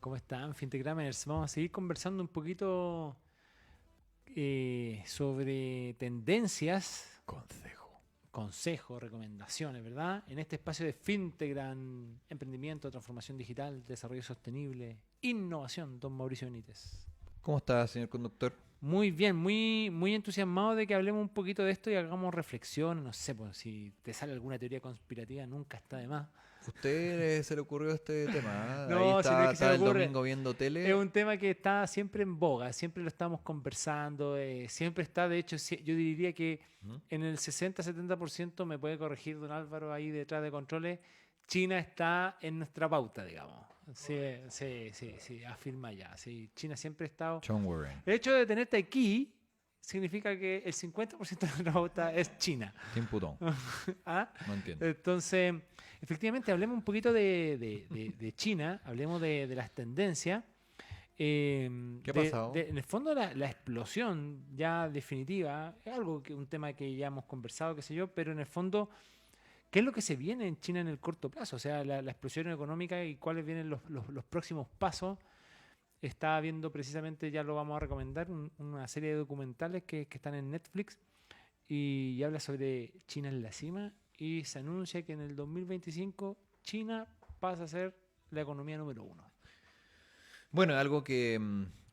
¿Cómo están, Fintechramers? Vamos a seguir conversando un poquito sobre tendencias, Consejo. consejos, recomendaciones, ¿verdad? En este espacio de Fintegran, emprendimiento, transformación digital, desarrollo sostenible, innovación, don Mauricio Benítez. ¿Cómo está, señor conductor? Muy bien, muy entusiasmado de que hablemos un poquito de esto y hagamos reflexión. No sé, pues, si te sale alguna teoría conspirativa, nunca está de más. ¿Usted se le ocurrió este tema? Ahí No, si no es que se me está el ocurre. domingo viendo Es tele. un tema que está siempre en boga, siempre lo estamos conversando, siempre está, de hecho, yo diría que ¿Mm? en el 60-70%, me puede corregir don Álvaro ahí detrás de controles, China está en nuestra pauta, digamos. Sí, sí, afirma ya. Sí, China siempre ha estado. John Warren. El hecho de tenerte aquí significa que el 50% de nuestra pauta es China. Tim Putón. ¿Ah? No entiendo. Entonces, efectivamente, hablemos un poquito de China, hablemos de las tendencias. ¿Qué ha pasado? En el fondo, la explosión ya definitiva es algo que un tema que ya hemos conversado, qué sé yo, pero en el fondo, ¿qué es lo que se viene en China en el corto plazo? O sea, la explosión económica y cuáles vienen los próximos pasos. Está viendo precisamente, ya lo vamos a recomendar, una serie de documentales que están en Netflix y habla sobre China en la cima y se anuncia que en el 2025 China pasa a ser la economía número uno. Bueno, algo que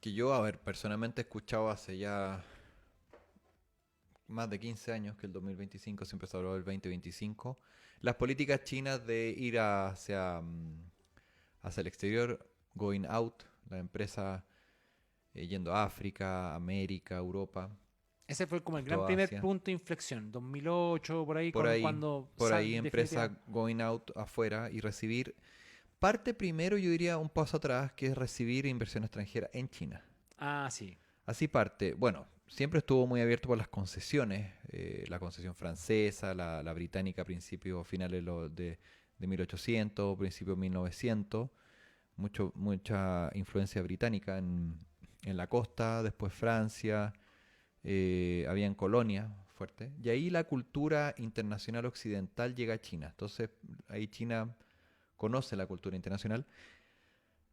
yo, a ver, personalmente he escuchado hace ya más de 15 años, que el 2025 siempre se habló del 2025. Las políticas chinas de ir hacia el exterior, going out, la empresa yendo a África, América, Europa, Ese fue como el gran toda primer Asia. punto de inflexión, 2008, por ahí, Por ahí, cuando por ahí definitiva. empresa going out afuera y recibir parte primero, yo diría un paso atrás, que es recibir inversión extranjera en China. Ah, sí, Así parte, bueno, siempre estuvo muy abierto por las concesiones, la concesión francesa, la británica a principios, finales de 1800, principios 1900, mucha influencia británica en la costa, después Francia, habían colonias fuertes, y ahí la cultura internacional occidental llega a China. Entonces, ahí China conoce la cultura internacional.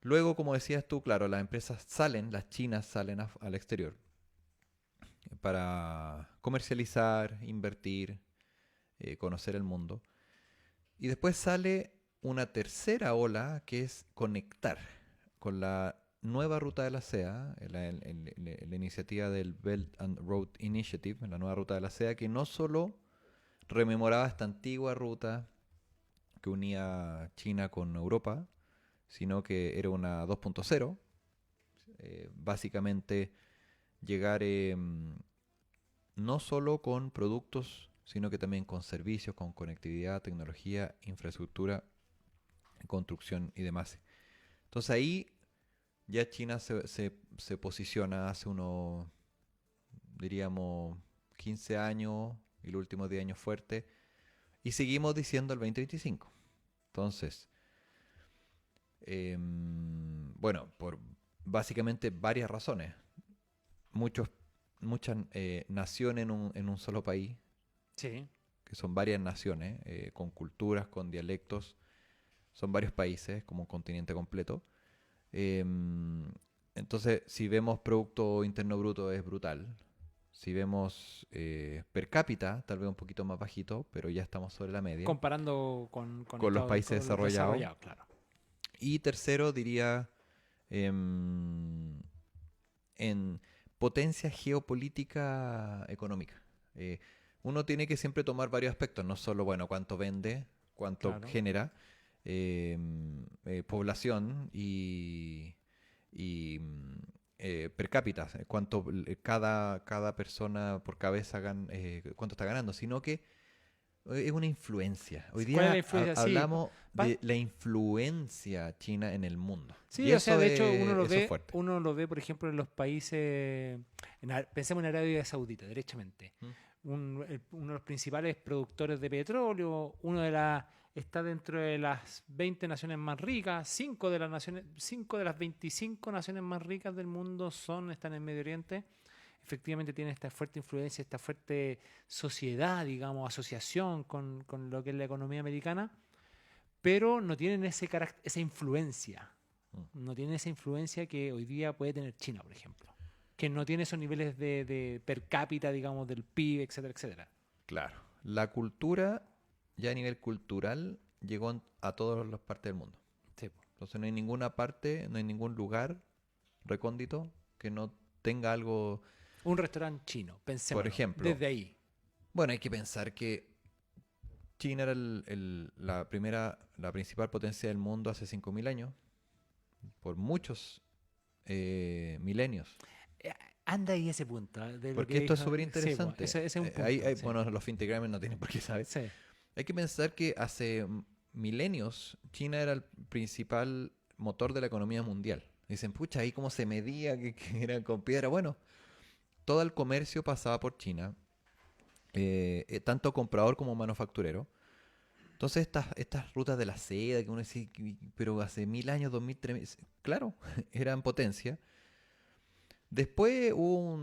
Luego, como decías tú, claro, las empresas salen, las chinas salen al exterior para comercializar, invertir, conocer el mundo. Y después sale una tercera ola que es conectar con la nueva ruta de la SEA, la iniciativa del Belt and Road Initiative, la nueva ruta de la SEA, que no solo rememoraba esta antigua ruta que unía China con Europa, sino que era una 2.0, básicamente llegar no solo con productos, sino que también con servicios, con conectividad, tecnología, infraestructura, construcción y demás. Entonces ahí ya China se posiciona hace unos, diríamos, 15 años y los últimos 10 años fuerte, y seguimos diciendo el 2025. Entonces, bueno, por básicamente varias razones. Muchos, muchas naciones en un solo país, sí. que son varias naciones, con culturas, con dialectos, son varios países, como un continente completo. Entonces, si vemos Producto Interno Bruto es brutal. Si vemos per cápita, tal vez un poquito más bajito, pero ya estamos sobre la media, Comparando con los países con los desarrollados. desarrollados, claro. Y tercero, diría, em, en potencia geopolítica económica. Eh, Uno tiene que siempre tomar varios aspectos, no solo, bueno, cuánto vende, cuánto Claro. genera, población y per cápita, cuánto cada persona por cabeza cuánto está ganando, sino que es una influencia. Hoy ¿Cuál es la día influencia? Sí, hablamos de la influencia china en el mundo. Y sí, o sea, de hecho eso es fuerte. uno lo ve, por ejemplo, en los países, pensemos en Arabia Saudita, derechamente. ¿Mm? Uno de los principales productores de petróleo, está dentro de las 20 naciones más ricas, 5 de las 25 naciones más ricas del mundo están en Medio Oriente. Efectivamente tiene esta fuerte influencia, esta fuerte sociedad, digamos, asociación con lo que es la economía americana, pero no tienen esa influencia. No tienen esa influencia que hoy día puede tener China, por ejemplo. Que no tiene esos niveles de per cápita, digamos, del PIB, etcétera, etcétera. Claro. La cultura, ya a nivel cultural, llegó a todas las partes del mundo. Sí, po. Entonces no hay ninguna parte, no hay ningún lugar recóndito que no tenga algo. Un restaurante chino, Por pensémoslo, ejemplo, desde ahí. bueno, hay que pensar que China era la principal potencia del mundo hace 5.000 años, por muchos milenios. Eh, Anda ahí ese punto, de lo Porque que esto es dijo. súper Sí, po, interesante. ese es un punto. Sí, Bueno, los fintegrames no tienen por qué saber. sí. Hay que pensar que hace milenios China era el principal motor de la economía mundial. Dicen, pucha, ahí cómo se medía, que era con piedra. Bueno, todo el comercio pasaba por China, tanto comprador como manufacturero. Entonces estas rutas de la seda, que uno dice, pero hace 1.000 años, 2.000, 3.000, claro, eran potencia. Después hubo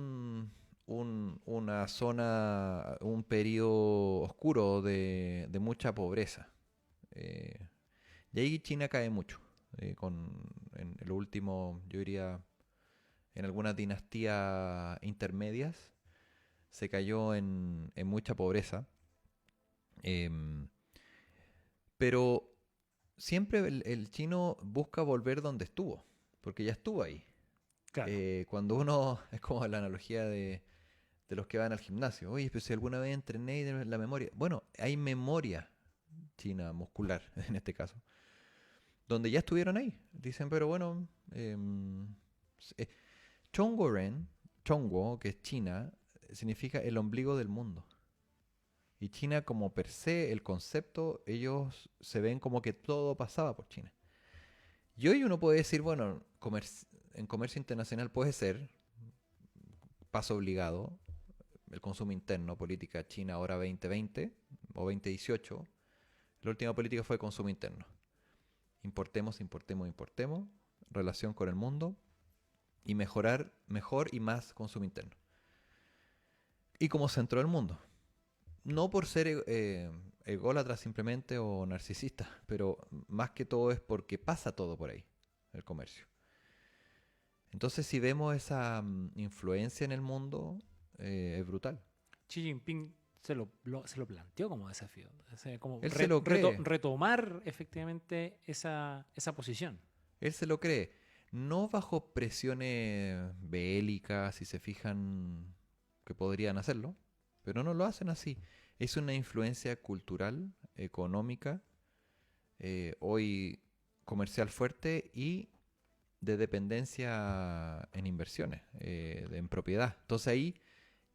una zona, un periodo oscuro de mucha pobreza. Eh, y ahí China cae mucho. En lo último, yo diría, en algunas dinastías intermedias, se cayó en mucha pobreza. Em, pero siempre el chino busca volver donde estuvo, porque ya estuvo ahí. Claro. Cuando uno, es como la analogía de los que van al gimnasio. Oye, pero si alguna vez entrené y la memoria. Bueno, hay memoria china muscular, en este caso, donde ya estuvieron ahí. Dicen, pero bueno, eh, Chongguoren, Chongguo, que es China, significa el ombligo del mundo. Y China como per se, el concepto, ellos se ven como que todo pasaba por China. Y hoy uno puede decir, bueno, en comercio internacional puede ser, paso obligado, el consumo interno, política China ahora 2020 o 2018. La última política fue consumo interno. Importemos, importemos, importemos, relación con el mundo y mejorar mejor y más consumo interno. Y como centro del mundo. No por ser ególatra simplemente o narcisista, pero más que todo es porque pasa todo por ahí, el comercio. Entonces si vemos esa influencia en el mundo, es brutal. Xi Jinping se lo planteó como desafío. O sea, como Él se lo cree, retomar efectivamente esa posición. él se lo cree. No bajo presiones bélicas, si se fijan que podrían hacerlo, pero no lo hacen así. Es una influencia cultural, económica, hoy comercial fuerte y de dependencia en inversiones, en propiedad. Entonces ahí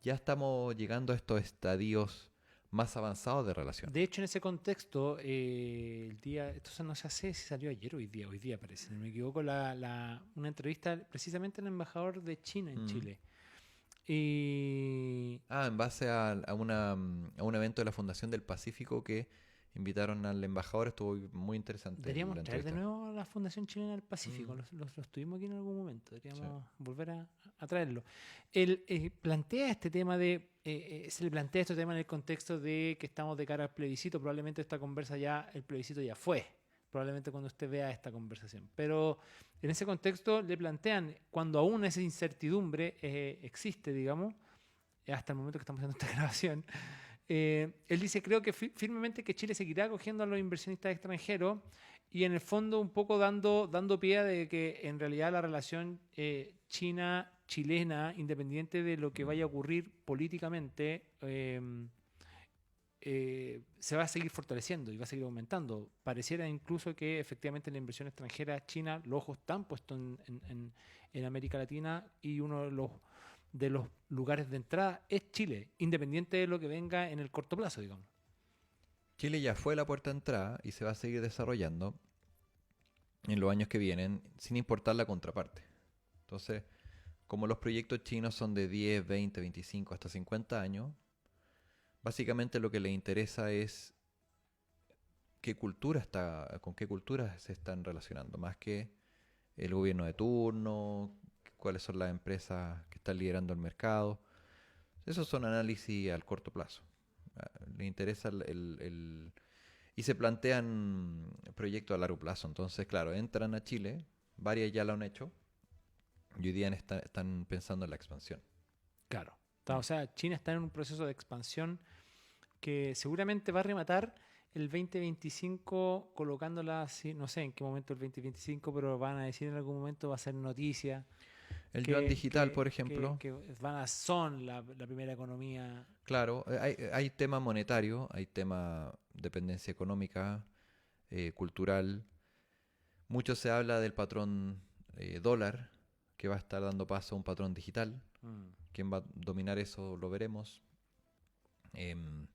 ya estamos llegando a estos estadios más avanzados de relación. De hecho, en ese contexto, el día, esto no se hace si salió ayer o hoy día parece, si no me equivoco, una entrevista precisamente al embajador de China en Mm. Chile. Y En base a un evento de la Fundación del Pacífico que invitaron al embajador, estuvo muy interesante deberíamos la traer de entrevista. nuevo a la Fundación Chilena del Pacífico. Mm, Los tuvimos aquí en algún momento. sí. Deberíamos volver a traerlo. Él plantea este tema se le plantea este tema en el contexto de que estamos de cara al plebiscito. Probablemente el plebiscito ya fue. Probablemente cuando usted vea esta conversación. Pero en ese contexto le plantean, cuando aún esa incertidumbre existe, digamos, hasta el momento que estamos haciendo esta grabación, él dice, creo que firmemente que Chile seguirá acogiendo a los inversionistas extranjeros y en el fondo un poco dando pie a de que en realidad la relación China-chilena, independiente de lo que vaya a ocurrir políticamente, se va a seguir fortaleciendo y va a seguir aumentando. Pareciera incluso que efectivamente la inversión extranjera china, los ojos están puestos en América Latina y uno de los lugares de entrada es Chile, independiente de lo que venga en el corto plazo, digamos. Chile ya fue la puerta de entrada y se va a seguir desarrollando en los años que vienen, sin importar la contraparte. Entonces, como los proyectos chinos son de 10, 20, 25 hasta 50 años, básicamente lo que les interesa es con qué cultura se están relacionando, más que el gobierno de turno, cuáles son las empresas que están liderando el mercado. Esos son análisis al corto plazo. Le interesa y se plantean proyectos a largo plazo. Entonces, claro, entran a Chile varias ya lo han hecho, y hoy día están pensando en la expansión. Claro. O sea, China está en un proceso de expansión que seguramente va a rematar el 2025 colocándola, así, no sé en qué momento el 2025, pero van a decir en algún momento, va a ser noticia, El yuan digital, por ejemplo, que son la primera economía. claro, hay tema monetario, hay tema dependencia económica, cultural. Mucho se habla del patrón dólar, que va a estar dando paso a un patrón digital. Mm. ¿Quién va a dominar eso? Lo veremos. Em,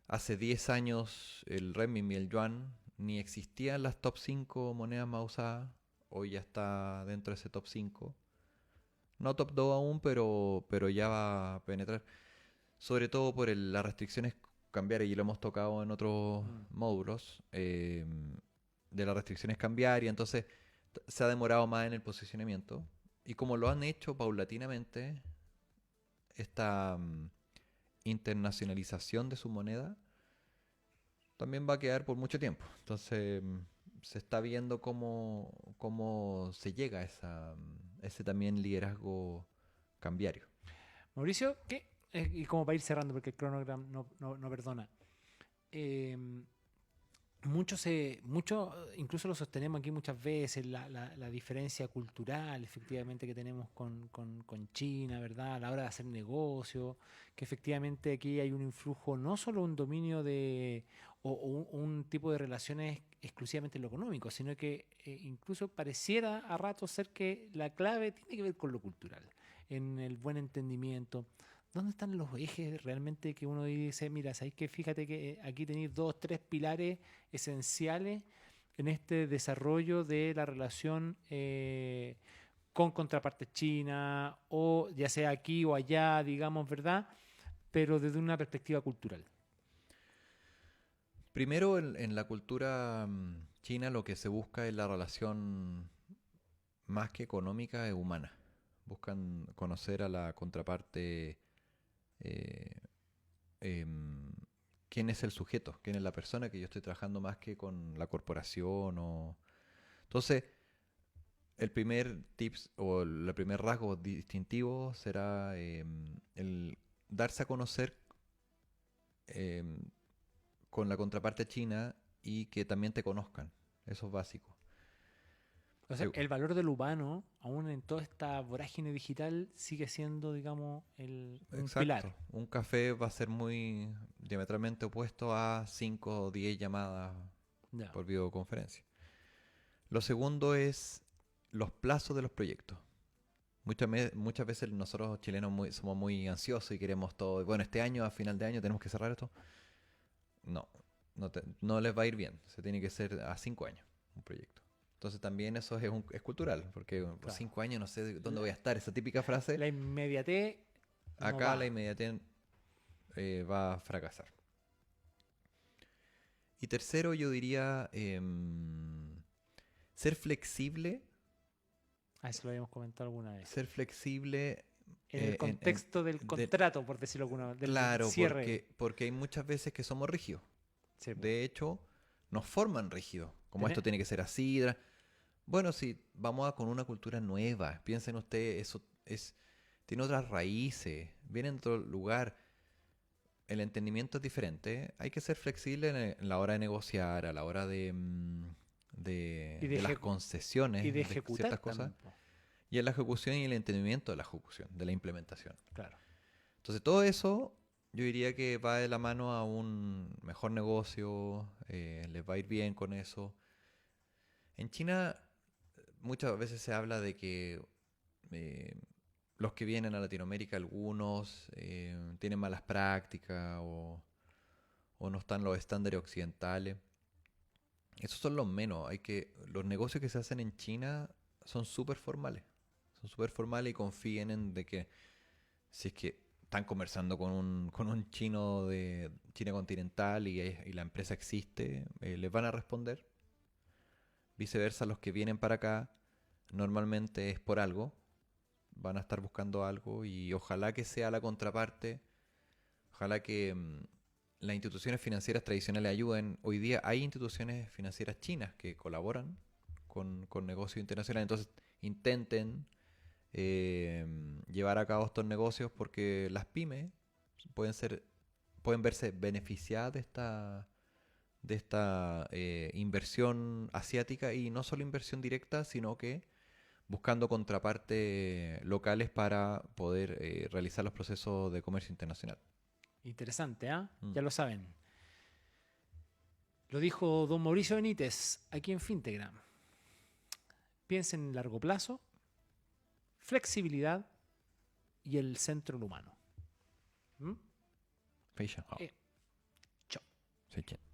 Hace 10 años el renminbi y el yuan ni existían las top 5 monedas más usadas. Hoy ya está dentro de ese top 5. No top 2 aún, pero ya va a penetrar. Sobre todo por las restricciones cambiarias, y lo hemos tocado en otros Mm. módulos, de las restricciones cambiarias. Entonces se ha demorado más en el posicionamiento. Y como lo han hecho paulatinamente, esta internacionalización de su moneda también va a quedar por mucho tiempo. Entonces se está viendo cómo se llega a ese también liderazgo cambiario. Mauricio, ¿qué? Y como para ir cerrando, porque el cronograma no perdona. Eh, mucho, incluso lo sostenemos aquí muchas veces, la diferencia cultural efectivamente que tenemos con China, ¿verdad? A la hora de hacer negocio, que efectivamente aquí hay un influjo, no solo un dominio o un tipo de relaciones exclusivamente en lo económico, sino que incluso pareciera a ratos ser que la clave tiene que ver con lo cultural, en el buen entendimiento. ¿Dónde están los ejes realmente que uno dice, mira, sabéis que fíjate que aquí tenéis dos, tres pilares esenciales en este desarrollo de la relación con contraparte china, o ya sea aquí o allá, digamos, ¿verdad? Pero desde una perspectiva cultural. Primero, en la cultura china lo que se busca es la relación más que económica, es humana. Buscan conocer a la contraparte, eh, em, quién es el sujeto, quién es la persona que yo estoy trabajando más que con la corporación. Entonces, el primer tips o el primer rasgo distintivo será el darse a conocer em, con la contraparte china y que también te conozcan. Eso es básico. O sea, el valor del humano, aún en toda esta vorágine digital, sigue siendo, digamos, un pilar. Exacto. Un café va a ser muy diametralmente opuesto a 5 o 10 llamadas Ya. por videoconferencia. Lo segundo es los plazos de los proyectos. Muchas veces nosotros chilenos somos muy ansiosos y queremos todo. Bueno, este año, a final de año, tenemos que cerrar esto. No, no les va a ir bien. Se tiene que hacer a 5 años un proyecto. Entonces también eso es cultural, porque por Claro. 5 años no sé dónde voy a La, estar. Esa típica frase, la inmediatez no acá la va. inmediatez va a fracasar. Y tercero, yo diría ser flexible, A eso lo habíamos comentado alguna vez. ser flexible En el en contexto del contrato, por decirlo alguna vez, del claro, cierre. porque hay muchas veces que somos rígidos. Sí, po. De hecho, nos forman rígidos, como esto Tené- tiene que ser así. Bueno, si vamos con una cultura nueva, piensen ustedes, tiene otras raíces, viene de otro lugar, el entendimiento es diferente. Hay que ser flexible en la hora de negociar, a la hora y, de las y concesiones de de ejecutar ciertas cosas, también, po. y en la ejecución y el entendimiento de la ejecución, de la implementación. Claro. Entonces, todo eso yo diría que va de la mano a un mejor negocio, les va a ir bien con eso. En China muchas veces se habla de que eh, los que vienen a Latinoamérica, algunos tienen malas prácticas o no están los estándares occidentales. Esos son los menos. Los negocios que se hacen en China son súper formales. Son súper formales y confíen en de que si es que están conversando con un chino de China continental y la empresa existe, les van a responder. Viceversa, los que vienen para acá normalmente es por algo, van a estar buscando algo y ojalá que sea la contraparte, ojalá que las instituciones financieras tradicionales ayuden. Hoy día hay instituciones financieras chinas que colaboran con negocios internacionales. Entonces, intenten llevar a cabo estos negocios porque las pymes pueden verse beneficiadas de esta inversión asiática, y no solo inversión directa, sino que buscando contrapartes locales para poder realizar los procesos de comercio internacional. Interesante, ¿ah? Mm. Ya lo saben. Lo dijo don Mauricio Benítez aquí en Fintegram. Piensen en largo plazo, flexibilidad y el centro humano. ¿Mm? 非常好，Eh, chao. 再见。